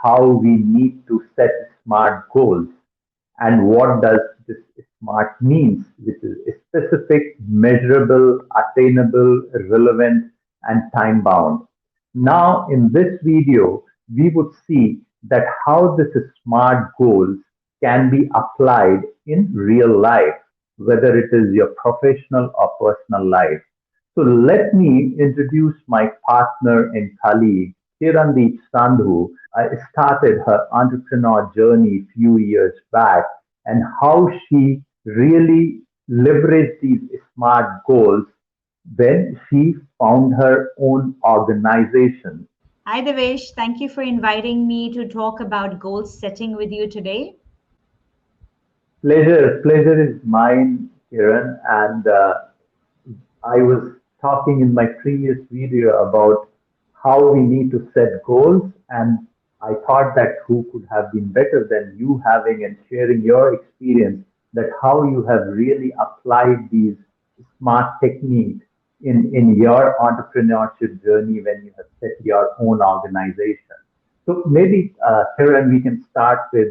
how we need to set smart goals and what does this smart means, which is specific, measurable, attainable, relevant, and time bound. Now, in this video, we would see that how this smart goals can be applied in real life, whether it is your professional or personal life. So let me introduce my partner and colleague, Kiran Sandhu. I started her entrepreneur journey a few years back and how she really leveraged these smart goals when she found her own organization. Hi, Devesh. Thank you for inviting me to talk about goal setting with you today. Pleasure is mine, Kiran, and I was talking in my previous video about how we need to set goals, and I thought that who could have been better than you having and sharing your experience that how you have really applied these smart techniques in your entrepreneurship journey when you have set your own organization. So maybe, Kiran, we can start with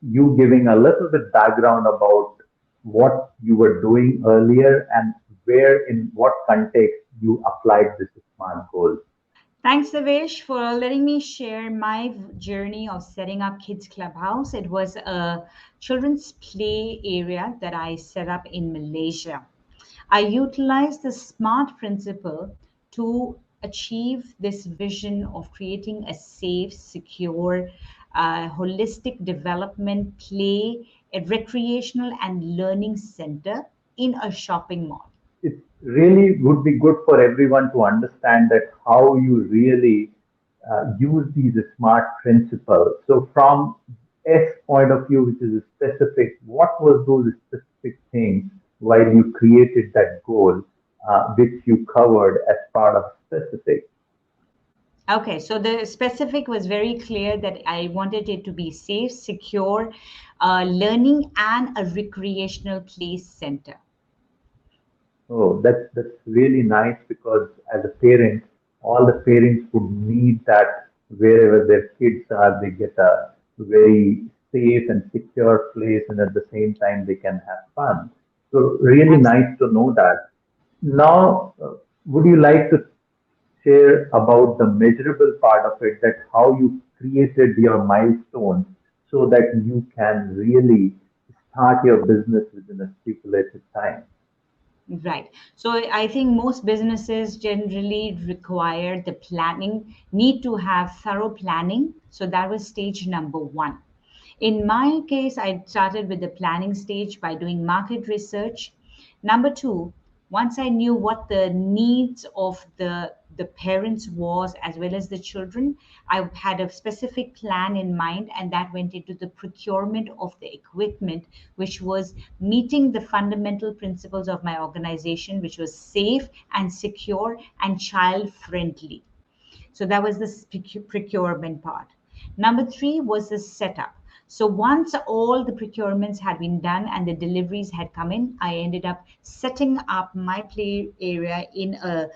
you giving a little bit background about what you were doing earlier and where in what context you applied this smart goal. Thanks, Devesh, for letting me share my journey of setting up Kids Clubhouse. It was a children's play area that I set up in Malaysia. I utilized the SMART principle to achieve this vision of creating a safe, secure, holistic development play, a recreational and learning center in a shopping mall. It really would be good for everyone to understand that how you really use these smart principles. So from S point of view, which is specific, what was those specific things while you created that goal, which you covered as part of specific? Okay, so the specific was very clear that I wanted it to be safe, secure, learning, and a recreational play center. Oh, that's really nice because as a parent, all the parents would need that wherever their kids are, they get a very safe and secure place, and at the same time they can have fun. So really Absolutely. nice to know that. Now, would you like to share about the measurable part of it, that how you created your milestones so that you can really start your business within a stipulated time? Right. So I think most businesses generally require the planning, need to have thorough planning. So that was stage number one. In my case, I started with the planning stage by doing market research. Number two, once I knew what the needs of the parents was as well as the children, I had a specific plan in mind, and that went into the procurement of the equipment, which was meeting the fundamental principles of my organization, which was safe and secure and child friendly. So that was the procurement part. Number three was the setup. So once all the procurements had been done and the deliveries had come in, I ended up setting up my play area in a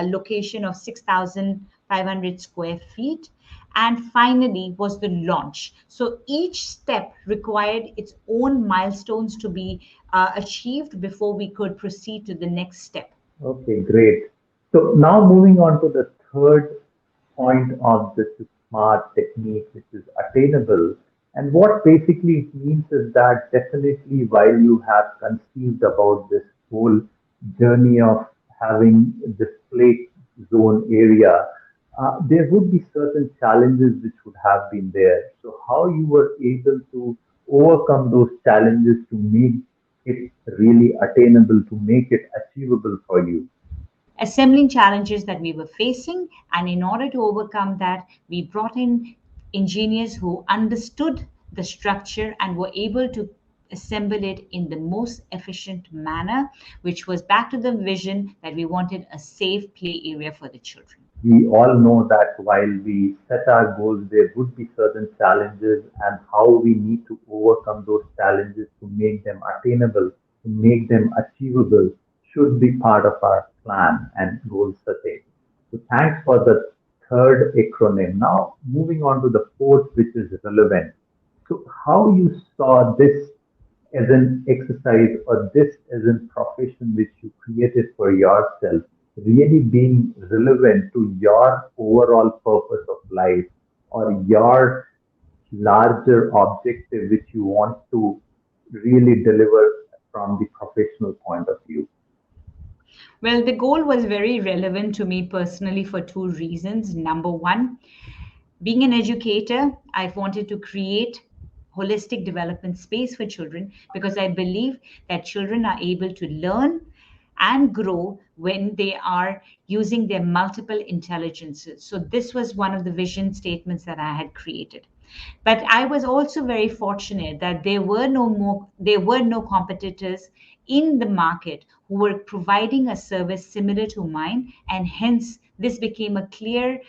location of 6,500 square feet. And finally was the launch. So each step required its own milestones to be achieved before we could proceed to the next step. Okay, great. So now moving on to the third point of this smart technique, which is attainable. And what basically it means is that definitely while you have conceived about this whole journey of having this play zone area, there would be certain challenges which would have been there. So how you were able to overcome those challenges to make it really attainable, to make it achievable for you. Assembling challenges that we were facing. And in order to overcome that, we brought in engineers who understood the structure and were able to assemble it in the most efficient manner, which was back to the vision that we wanted a safe play area for the children. We all know that while we set our goals, there would be certain challenges, and how we need to overcome those challenges to make them attainable, to make them achievable, should be part of our plan and goal setting. So, thanks for the third acronym. Now, moving on to the fourth, which is relevant. So, how you saw this as an exercise or this as a profession which you created for yourself, really being relevant to your overall purpose of life or your larger objective which you want to really deliver from the professional point of view. Well, the goal was very relevant to me personally for two reasons. Number one, being an educator, I've wanted to create holistic development space for children because I believe that children are able to learn and grow when they are using their multiple intelligences. So this was one of the vision statements that I had created. But I was also very fortunate that there were no competitors in the market who were providing a service similar to mine, and hence this became a clear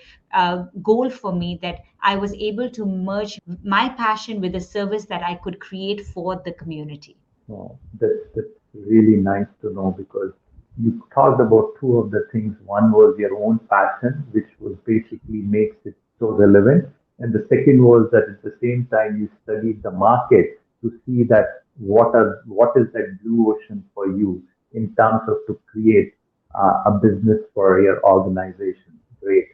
goal for me that I was able to merge my passion with a service that I could create for the community. That's really nice to know because you talked about two of the things. One was your own passion, which was basically makes it so relevant. And the second was that at the same time you studied the market to see that what is that blue ocean for you in terms of to create a business for your organization. Great.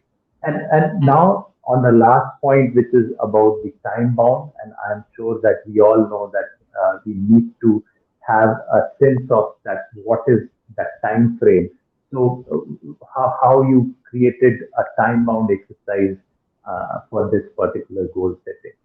And now on the last point, which is about the time bound, and I'm sure that we all know that we need to have a sense of that what is that time frame. So how you created a time bound exercise for this particular goal setting.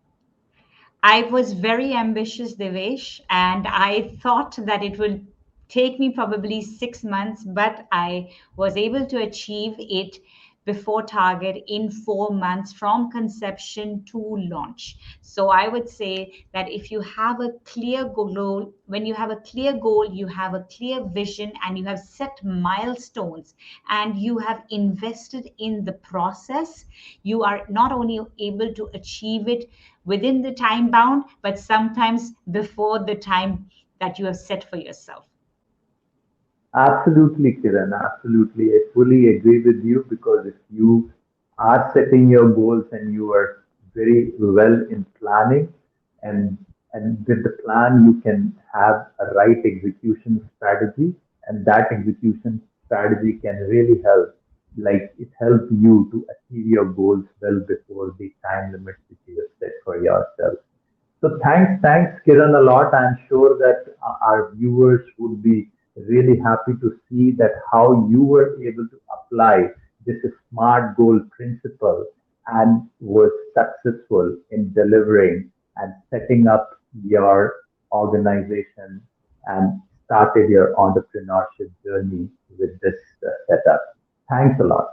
I was very ambitious, Devesh, and I thought that it would take me probably 6 months, but I was able to achieve it before target in 4 months from conception to launch. So I would say that if you have a clear goal, when you have a clear goal, you have a clear vision, and you have set milestones, and you have invested in the process, you are not only able to achieve it within the time bound, but sometimes before the time that you have set for yourself. Absolutely, Kiran. Absolutely. I fully agree with you because if you are setting your goals and you are very well in planning and with the plan you can have a right execution strategy and that execution strategy can really help. Like it helps you to achieve your goals well before the time limits which you have set for yourself. So thanks, Kiran, a lot. I'm sure that our viewers would be really happy to see that how you were able to apply this SMART goal principle and was successful in delivering and setting up your organization and started your entrepreneurship journey with this setup. Thanks a lot.